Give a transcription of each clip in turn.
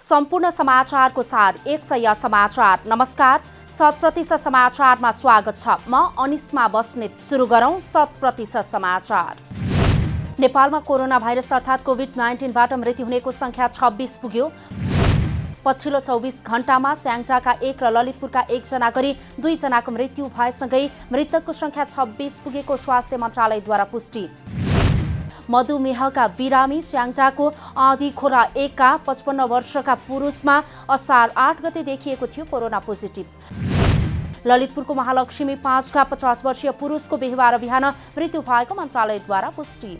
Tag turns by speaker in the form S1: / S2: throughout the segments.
S1: सम्पूर्ण समाचारको सार 100 समाचार। नमस्कार, 100% समाचारमा स्वागत छ। म अनिस्मा बस्नेत। सुरु गरौं 100% समाचार। नेपालमा कोरोना भाइरस अर्थात् कोभिड-19 बाट मृत्यु हुनेको संख्या 26 पुग्यो। पछिल्लो 24 घण्टामा स्याङ्जाका 1 र ललितपुरका 1 जना गरी 2 जनाको मृत्यु भएसँगै मृतकको संख्या 26 पुगेको स्वास्थ्य मन्त्रालयद्वारा पुष्टि। मधुमेहका बिरामी स्याङ्जाको आँधीखोला 1 का 55 वर्षका पुरुषमा असार 8 गते देखिएको थियो कोरोना पोजिटिभ। ललितपुरको महालक्ष्मी 5 का 50 वर्षीय पुरुषको बिहीबार बिहान मृत्यु भएको मन्त्रालयद्वारा पुष्टि।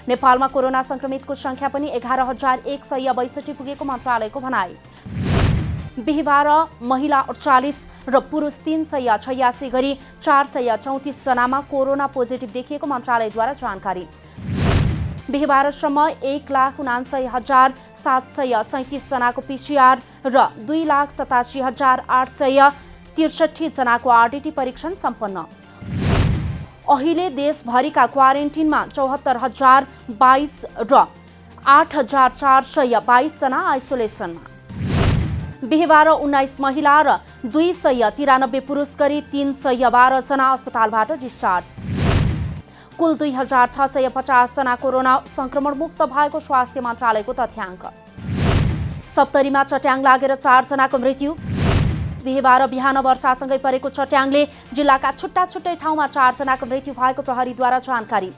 S1: नेपालमा कोरोना संक्रमितको संख्या पनि 11,162 पुगेको मन्त्रालयको भनाई। बिहीबार महिला 48 र पुरुष 386 गरी 434 जनामा कोरोना पोजिटिभ देखिएको मन्त्रालयद्वारा जानकारी। बिहीबारसम्म 1,79,737 जनाको पिसिआर र 2,87,863 जनाको आरटीटी परीक्षण सम्पन्न। अहिले देशभरिका क्वारेन्टिनमा 74,022 र 8,422 जना आइसोलेसनमा। बिहीबार 19 महिला र 293 पुरुष गरी 312 जना अस्पतालबाट डिस्चार्ज। कुल 2,650 जना कोरोना संक्रमण मुक्त भएको स्वास्थ्य मन्त्रालयको तथ्याङ्क। सप्तरीमा चट्याङ लागेर 4 जनाको मृत्यु। बिहीबार बिहान वर्षासँगै परेको चट्याङले जिल्लाका छुट्टा छुट्टै ठाउँमा 4 जनाको मृत्यु भएको प्रहरीद्वारा जानकारी।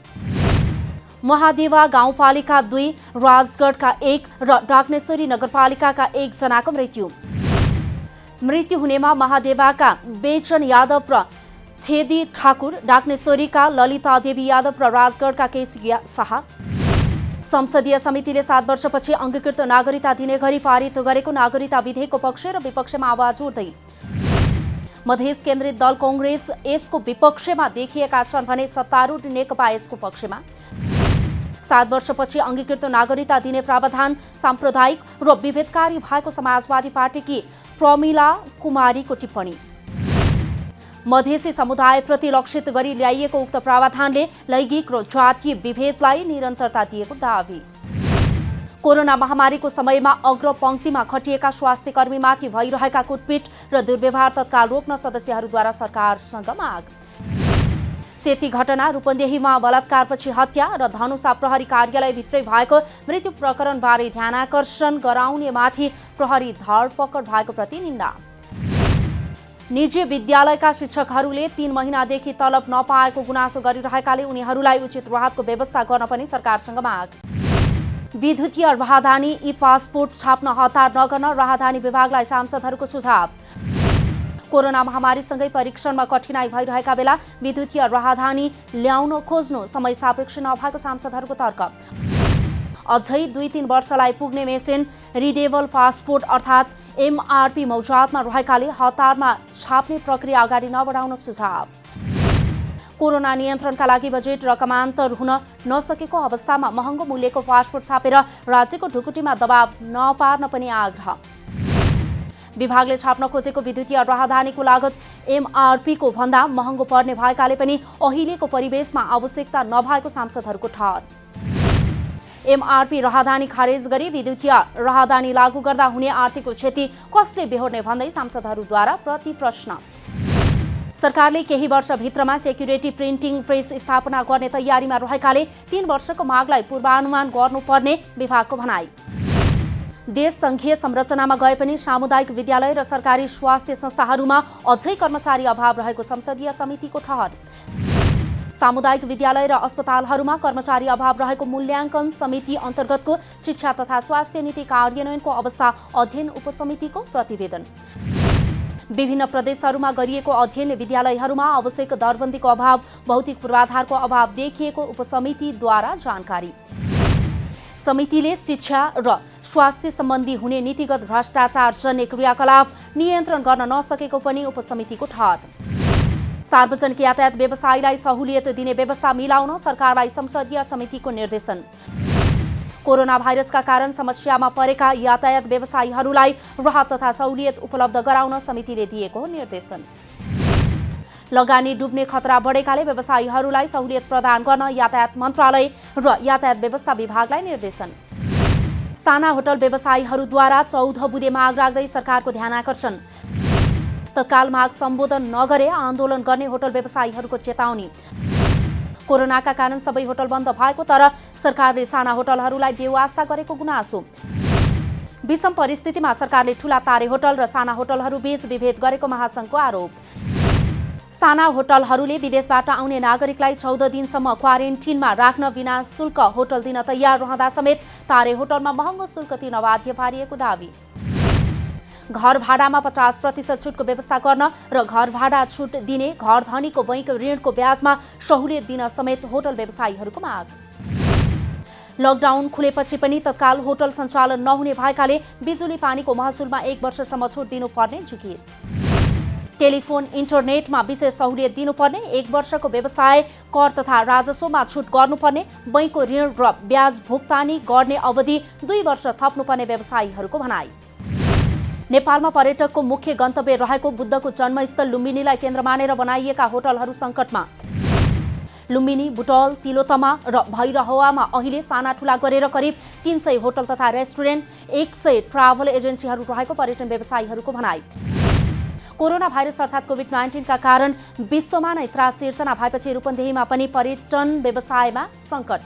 S1: महादेवा गाउँपालिका 2, राजगढका 1 र डाक्नेश्वरी नगरपालिकाका 1 जनाको मृत्यु। मृत्यु हुनेमा महादेवाका बेचन यादव र छेदी ठाकुर, डाक्नेश्वरीका ललिता देवी यादव र राजगढका केसी शाह। संसदीय समितिले 7 वर्षपछि अङ्गीकृत नागरिकता दिने गरी पारित गरेको नागरिकता विधेयकको पक्ष र विपक्षमा आवाज उठ्दै। मधेस केन्द्रित दल कांग्रेस यसको विपक्षमा देखिएका छन् भने सत्तारूढ नेकपा यसको पक्षमा। 7 वर्षपछि अङ्गीकृत नागरिकता दिने प्रावधान साम्प्रदायिक र विभेदकारी भएको समाजवादी पार्टीकी प्रमिला कुमारीको टिप्पणी। मधेसी समुदायप्रति लक्षित गरी ल्याइएको उक्त प्रावधानले लैङ्गिक र जातीय विभेदलाई निरन्तरता दिएको दावी। कोरोना महामारीको समयमा अग्रपङ्क्तिमा खटिएका स्वास्थ्य कर्मीमाथि भइरहेका कुटपिट र दुर्व्यवहार तत्काल रोक्न सदस्यहरूद्वारा सरकारसँग माग। सेती घटना, रूपन्देहीमा बलात्कारपछि हत्या र धनुषा प्रहरी कार्यालयभित्रै भएको मृत्यु प्रकरणबारे ध्यानाकर्षण गराउनेमाथि प्रहरी धरपकड भएको प्रति निन्दा। निजी विद्यालयका शिक्षकहरूले 3 महिनादेखि तलब नपाएको गुनासो गरिरहेकाले उनीहरूलाई उचित राहतको व्यवस्था गर्न पनि सरकारसँग माग। विद्युतीय राहदानी ई पासपोर्ट छाप्न हतार नगर्न राहदानी विभागलाई सांसदहरूको सुझाव। कोरोना महामारीसँगै परीक्षणमा कठिनाई भइरहेका बेला विद्युतीय राहदानी ल्याउन खोज्नु समय सापेक्ष नभएको सांसदहरूको तर्क। अझै 2-3 वर्षलाई पुग्ने मेसिन रिडेबल पासपोर्ट अर्थात् एमआरपी मौजातमा रहेकाले हतारमा छाप्ने प्रक्रिया अगाडि नबढाउन सुझाव। कोरोना नियन्त्रणका लागि बजेट रकमान्तर हुन नसकेको अवस्थामा महँगो मूल्यको पासपोर्ट छापेर राज्यको ढुकुटीमा दबाव नपार्न पनि आग्रह। विभागले छाप्न खोजेको विद्युतीय राहदानीको लागत एमआरपीको भन्दा महँगो पर्ने भएकाले पनि अहिलेको परिवेशमा आवश्यकता नभएको सांसदहरूको ठहर। एमआरपी राहदानी खारेज गरी विद्युतीय राहदानी लागू गर्दा हुने आर्थिक क्षति कसले बेहोर्ने भन्दै सांसदहरूद्वारा प्रति प्रश्न। सरकारले केही वर्षभित्रमा सेक्युरिटी प्रिन्टिङ प्रेस स्थापना गर्ने तयारीमा रहेकाले 3 वर्षको मागलाई पूर्वानुमान गर्नुपर्ने विभागको भनाई। देश संघीय संरचनामा गए पनि सामुदायिक विद्यालय र सरकारी स्वास्थ्य संस्थाहरूमा अझै कर्मचारी अभाव रहेको संसदीय समितिको ठहर। सामुदायिक विद्यालय र अस्पतालहरूमा कर्मचारी अभाव रहेको मूल्याङ्कन समिति अन्तर्गतको शिक्षा तथा स्वास्थ्य नीति कार्यान्वयनको अवस्था अध्ययन उपसमितिको प्रतिवेदन। विभिन्न प्रदेशहरूमा गरिएको अध्ययनले विद्यालयहरूमा आवश्यक दरबन्दीको अभाव, भौतिक पूर्वाधारको अभाव देखिएको उपसमितिद्वारा जानकारी। समितिले शिक्षा र स्वास्थ्य सम्बन्धी हुने नीतिगत भ्रष्टाचार जन्य क्रियाकलाप नियन्त्रण गर्न नसकेको पनि उपसमितिको ठहर। सार्वजनिक यातायात व्यवसायीलाई सहुलियत दिने व्यवस्था मिलाउन सरकारलाई संसदीय समितिको निर्देशन। कोरोना भाइरसका कारण समस्यामा परेका यातायात व्यवसायीहरूलाई राहत तथा सहुलियत उपलब्ध गराउन समितिले दिएको निर्देशन। लगानी डुब्ने खतरा बढेकाले व्यवसायीहरूलाई सहुलियत प्रदान गर्न यातायात मन्त्रालय र यातायात व्यवस्था विभागलाई निर्देशन। साना होटल व्यवसायीहरूद्वारा 14 बुँदे माग राख्दै सरकारको ध्यान आकर्षण। तत्काल माग सम्बोधन नगरे आन्दोलन गर्ने होटल व्यवसायीहरूको चेतावनी। कोरोनाका कारण सबै होटल बन्द भएको तर सरकारले साना होटलहरूलाई बेवास्ता गरेको गुनासो। विषम परिस्थितिमा सरकारले ठूला तारे होटल र साना होटलहरू बीच विभेद गरेको महासङ्घको आरोप। साना होटलहरूले विदेशबाट आउने नागरिकलाई 14 दिनसम्म क्वारेन्टिनमा राख्न बिना शुल्क होटल दिन तयार रहँदा समेत तारे होटलमा महँगो शुल्क तिर्न बाध्य पारिएको दावी। घर भाडामा 50% छुटको व्यवस्था गर्न र घर भाडा छुट दिने घर धनीको बैंक ऋणको ब्याजमा सहुलियत दिन समेत होटल व्यवसायीहरूको माग। लकडाउन खुलेपछि पनि तत्काल होटल सञ्चालन नहुने भएकाले बिजुली पानीको महसुलमा 1 वर्षसम्म छुट दिनुपर्ने जिकिर। टेलिफोन इन्टरनेटमा विशेष सहुलियत दिनुपर्ने, 1 वर्षको व्यवसाय कर तथा राजस्वमा छुट गर्नुपर्ने, बैंकको ऋण र ब्याज भुक्तानी गर्ने अवधि 2 वर्ष थप्नुपर्ने व्यवसायीहरूको भनाई। नेपालमा पर्यटकको मुख्य गन्तव्य रहेको बुद्धको जन्मस्थल लुम्बिनीलाई केन्द्र मानेर बनाइएका होटलहरू सङ्कटमा। लुम्बिनी, बुटवल, तिलोत्तमा र भैरहवामा अहिले साना ठुला गरेर करिब 300 होटल तथा रेस्टुरेन्ट, 100 ट्राभल एजेन्सीहरू रहेको पर्यटन व्यवसायीहरूको भनाई। कोरोना भाइरस अर्थात् कोभिड-19 का कारण विश्वमा नै त्रास सिर्जना भएपछि रूपन्देहीमा पनि पर्यटन व्यवसायमा सङ्कट।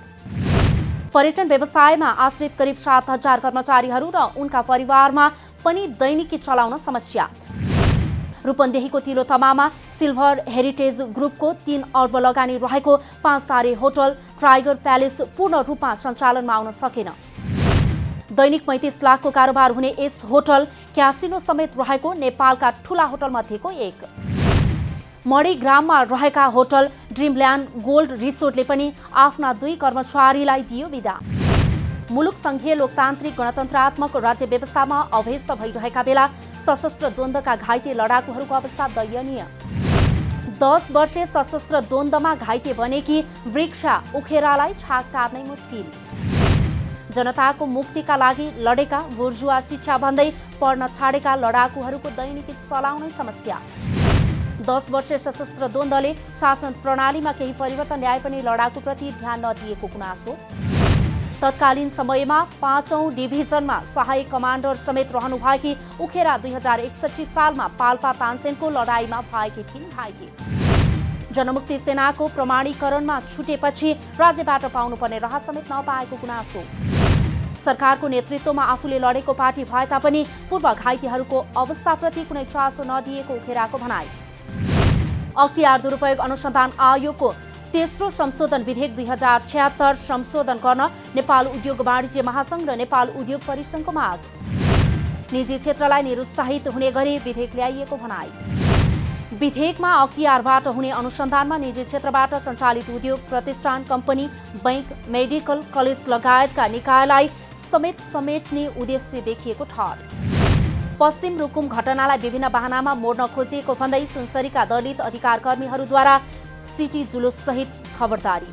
S1: पर्यटन व्यवसायमा आश्रित करिब 7,000 कर्मचारीहरू र उनका परिवारमा पनि दैनिकी चलाउन समस्या। रूपन्देहीको तिलोत्तमामा सिल्भर हेरिटेज ग्रुपको 3 अर्ब लगानी रहेको 5 तारे होटल टाइगर प्यालेस पूर्ण रूपमा सञ्चालनमा आउन सकेन। दैनिक 35 लाखको कारोबार हुने यस होटल क्यासिनो समेत रहेको नेपालका ठूला होटलमध्येको एक। मणिग्राममा रहेका होटल ड्रिमल्यान्ड गोल्ड रिसोर्टले पनि आफ्ना 2 कर्मचारीलाई दियो बिदा। मुलुक सङ्घीय लोकतान्त्रिक गणतन्त्रात्मक राज्य व्यवस्थामा अभ्यस्त भइरहेका बेला सशस्त्र द्वन्द्वका घाइते लडाकुहरूको अवस्था दयनीय। 10 वर्षे सशस्त्र द्वन्द्वमा घाइते बनेकी वृक्षा उखेरालाई छाक टार्नै मुस्किल। जनताको मुक्तिका लागि लडेका, बुर्जुवा शिक्षा भन्दै पढ्न छाडेका लडाकुहरूको दैनिकी चलाउनै समस्या। 10 वर्षे सशस्त्र द्वन्द्वले शासन प्रणालीमा केही परिवर्तन ल्याए पनि लडाकुप्रति ध्यान नदिएको गुनासो। तत्कालीन समयमा 5औं डिभिजनमा सहायक कमान्डर समेत रहनुभएकी उखेरा 2061 सालमा पाल्पा तानसेनको लडाईँमा भएकी थिइन् घाइते। जनमुक्ति सेनाको प्रमाणीकरणमा छुटेपछि राज्यबाट पाउनुपर्ने राहत समेत नपाएको गुनासो। सरकारको नेतृत्वमा आफूले लडेको पार्टी भए तापनि पूर्व घाइतेहरूको अवस्थाप्रति कुनै चासो नदिएको उखेराको भनाई। अख्तियार दुरुपयोग अनुसन्धान आयोगको तेस्रो संशोधन विधेयक 2076 संशोधन गर्न नेपाल उद्योग वाणिज्य महासंघ र नेपाल उद्योग परिसंघको माग। निजी क्षेत्रलाई निरुत्साहित हुने गरी विधेयक ल्याइएको भनाई। विधेयकमा अख्तियारबाट हुने अनुसन्धानमा निजी क्षेत्रबाट सञ्चालित उद्योग प्रतिष्ठान, कम्पनी, बैंक, मेडिकल कलेज लगायतका निकायलाई समेत समेट्ने उद्देश्य देखिएको ठहर। पश्चिम रुकुम घटनालाई विभिन्न बहानामा मोड्न खोजिएको भन्दै सुनसरीका दलित अधिकारकर्मीहरूद्वारा सिटी जुलुस सहित खबरदारी।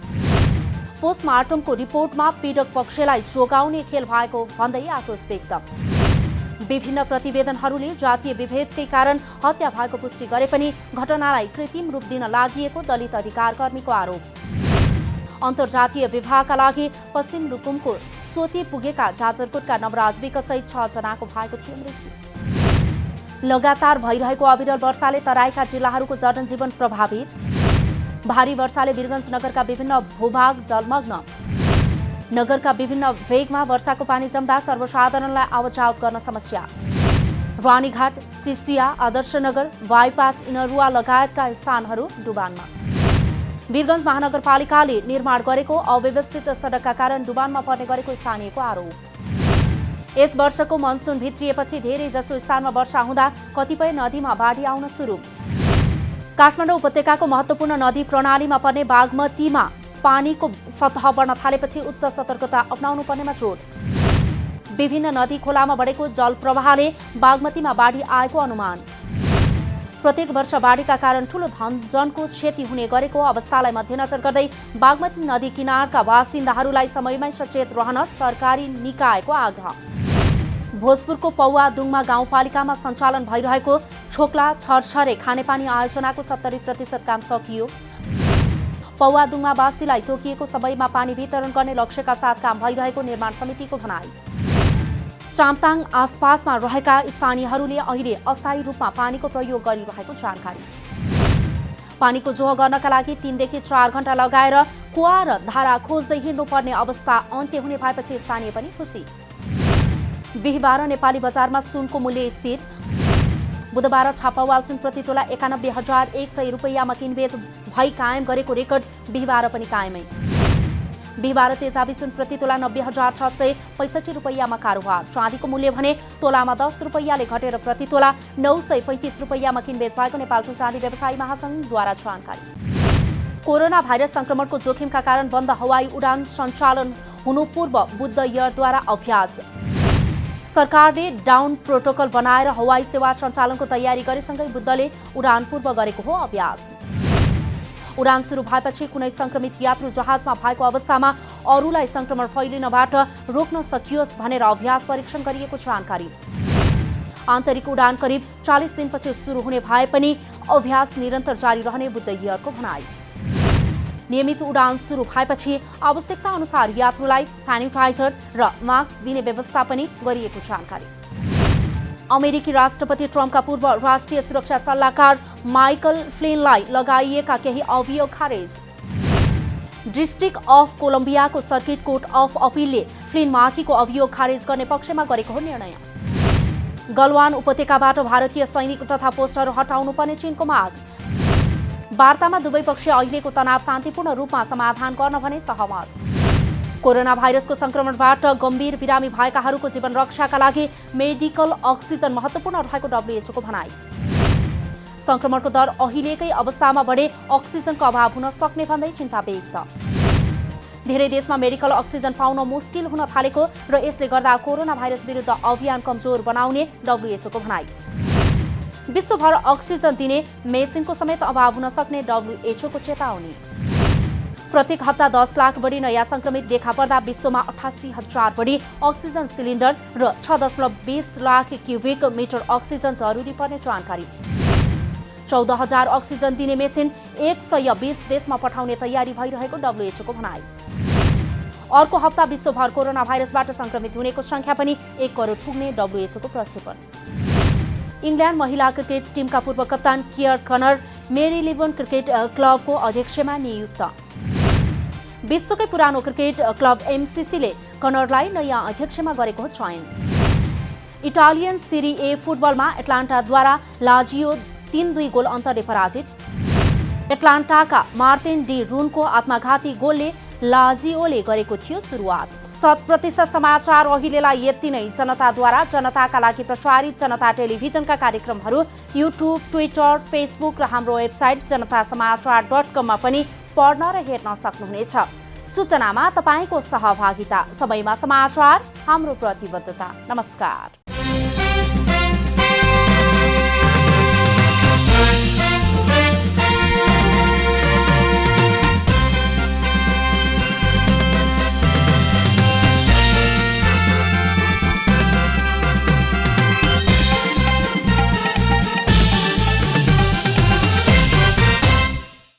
S1: पोस्टमार्टमको रिपोर्टमा पीडक पक्षलाई जोगाउने खेल भएको भन्दै आक्रोश व्यक्त। विभिन्न प्रतिवेदनहरूले जातीय विभेदकै कारण हत्या भएको पुष्टि गरे पनि घटनालाई कृत्रिम रूप दिन लागिएको दलित अधिकारकर्मीको आरोप। अन्तर्जातीय विवाहका लागि पश्चिम रुकुमको सोती पुगेका जाजरकोटका नवराज विकसहित 6 जनाको भएको थियो मृत्यु। लगातार भइरहेको अविरल वर्षाले तराईका जिल्लाहरूको जनजीवन प्रभावित। भारी वर्षाले वीरगञ्ज नगरका विभिन्न भूभाग जलमग्न। नगरका विभिन्न भेगमा वर्षाको पानी जम्दा सर्वसाधारणलाई आवतजावत गर्न समस्या। रानीघाट, सिसिया, आदर्शनगर, बाइपास, इनरुवा लगायतका स्थानहरू डुबानमा। वीरगञ्ज महानगरपालिकाले निर्माण गरेको अव्यवस्थित सडकका कारण डुबानमा पर्ने गरेको स्थानीयको आरोप। यस वर्षको मनसुन भित्रिएपछि धेरै जसो स्थानमा वर्षा हुँदा कतिपय नदीमा बाढी आउन सुरु। काठमाडौँ उपत्यकाको महत्त्वपूर्ण नदी प्रणालीमा पर्ने बागमतीमा पानीको सतह बढ्न थालेपछि उच्च सतर्कता अपनाउनु पर्नेमा जोड। विभिन्न नदी खोलामा बढेको जलप्रवाहले बागमतीमा बाढी आएको अनुमान। प्रत्येक वर्ष बाढीका कारण ठूलो धनजनको क्षति हुने गरेको अवस्थालाई मध्यनजर गर्दै बागमती नदी किनारका बासिन्दाहरूलाई समयमै सचेत रहन सरकारी निकायको आग्रह। भोजपुरको पौवादुङमा गाउँपालिकामा सञ्चालन भइरहेको छोक्ला छरछरे खानेपानी आयोजनाको 70% काम सकियो। पौवादुङमा वासीलाई तोकिएको समयमा पानी वितरण गर्ने लक्ष्यका साथ काम भइरहेको निर्माण समितिको भनाई। चामताङ आसपासमा रहेका स्थानीयहरूले अहिले अस्थायी रूपमा पानीको प्रयोग गरिरहेको जानकारी। पानीको जोह गर्नका लागि 3 देखि 4 घण्टा लगाएर कुवा र धारा खोज्दै हिँड्नुपर्ने अवस्था अन्त्य हुने भएपछि स्थानीय पनि खुसी। बिहीबार नेपाली बजारमा सुनको मूल्य स्थिर। बुधबार छापावाल सुन प्रति तोला 91,100 रुपैयाँमा किनबेच भई कायम गरेको रेकर्ड बिहीबार पनि कायमै। बिहीबार तेजाबी सुन प्रति तोला 90,665 रुपैयाँमा कारोबार। चाँदीको मूल्य भने तोलामा 10 रुपैयाँले घटेर प्रति तोला 935 रुपैयाँमा किनबेच भएको नेपाल सुन चाँदी व्यवसायी महासंघद्वारा जानकारी। कोरोना भाइरस संक्रमणको जोखिमका कारण बन्द हवाई उडान सञ्चालन हुनु पूर्व बुद्ध एयरद्वारा अभ्यास। सरकारले डाउन प्रोटोकल बनाएर हवाई सेवा सञ्चालनको तयारी गरेसँगै बुद्धले उडान पूर्व गरेको हो अभ्यास। उडान सुरु भएपछि कुनै संक्रमित यात्रु जहाजमा भएको अवस्थामा अरूलाई संक्रमण फैलिनबाट रोक्न सकियोस् भनेर अभ्यास परीक्षण गरिएको जानकारी। आन्तरिक उडान करिब 40 दिनपछि सुरु हुने भए पनि अभ्यास निरन्तर जारी रहने बुद्ध एयरको भनाई। नियमित उडान सुरु भएपछि आवश्यकता अनुसार यात्रुलाई सेनिटाइजर र मास्क दिने व्यवस्था पनि गरिएको जानकारी। अमेरिकी राष्ट्रपति ट्रम्पका पूर्व राष्ट्रिय सुरक्षा सल्लाहकार माइकल फ्लिनलाई लगाइएका केही अभियोग खारेज। डिस्ट्रिक्ट अफ कोलम्बियाको सर्किट कोर्ट अफ अपिलले फ्लिनमाथिको अभियोग खारेज गर्ने पक्षमा गरेको हो निर्णय। गलवान उपत्यकाबाट भारतीय सैनिक तथा पोस्टहरू हटाउनुपर्ने चीनको माग। वार्तामा दुवै पक्ष अहिलेको तनाव शान्तिपूर्ण रूपमा समाधान गर्न भने सहमत। कोरोना भाइरसको संक्रमणबाट गम्भीर बिरामी भएकाहरूको जीवन रक्षाका लागि मेडिकल अक्सिजन महत्त्वपूर्ण रहेको डब्ल्युएचओको भनाई। संक्रमणको दर अहिलेकै अवस्थामा बढे अक्सिजनको अभाव हुन सक्ने भन्दै चिन्ता व्यक्त। धेरै देशमा मेडिकल अक्सिजन पाउन मुस्किल हुन थालेको र यसले गर्दा कोरोना भाइरस विरुद्ध अभियान कमजोर बनाउने डब्ल्युएचओको भनाई। विश्वभर अक्सिजन दिने मेसिनको समेत अभाव हुन सक्ने डब्ल्युएचओको चेतावनी। प्रत्येक हप्ता 10 लाख बढी नयाँ संक्रमित देखा पर्दा विश्वमा 88,000 बढी अक्सिजन सिलिन्डर र 6.20 लाख क्युबिक मिटर अक्सिजन जरुरी पर्ने जानकारी। 14,000 अक्सिजन दिने मेसिन 120 देशमा पठाउने तयारी भइरहेको डब्ल्युएचओको भनाई। अर्को हप्ता विश्वभर कोरोना भाइरसबाट संक्रमित हुनेको संख्या पनि 1 करोड पुग्ने डब्ल्युएचओको प्रक्षेपण। इङ्ल्यान्ड महिला क्रिकेट टिमका पूर्व कप्तान कियर कनर मेरीलिबोन क्रिकेट क्लबको अध्यक्षमा नियुक्त। विश्वकै पुरानो क्रिकेट क्लब एमसिसीले कनरलाई नयाँ अध्यक्षमा गरेको हो चयन। इटालियन सिरी ए फुटबलमा एटलान्टाद्वारा लाजियो 3-2 गोल अन्तरले पराजित। एटलान्टाका मार्टिन डी रुनको आत्मघाती गोलले लाजियोले गरेको थियो सुरुवात। 100% समाचार अहिलेलाई यति नै। जनताद्वारा जनताका लागि प्रसारित जनता टेलिभिजनका कार्यक्रमहरू युट्युब, ट्विटर, फेसबुक र हाम्रो वेबसाइट जनतासमाचार.com मा पनि पढ्न र हेर्न सक्नुहुनेछ। सूचनामा तपाईको सहभागिता, सबैमा समाचार, हाम्रो प्रतिबद्धता। नमस्कार।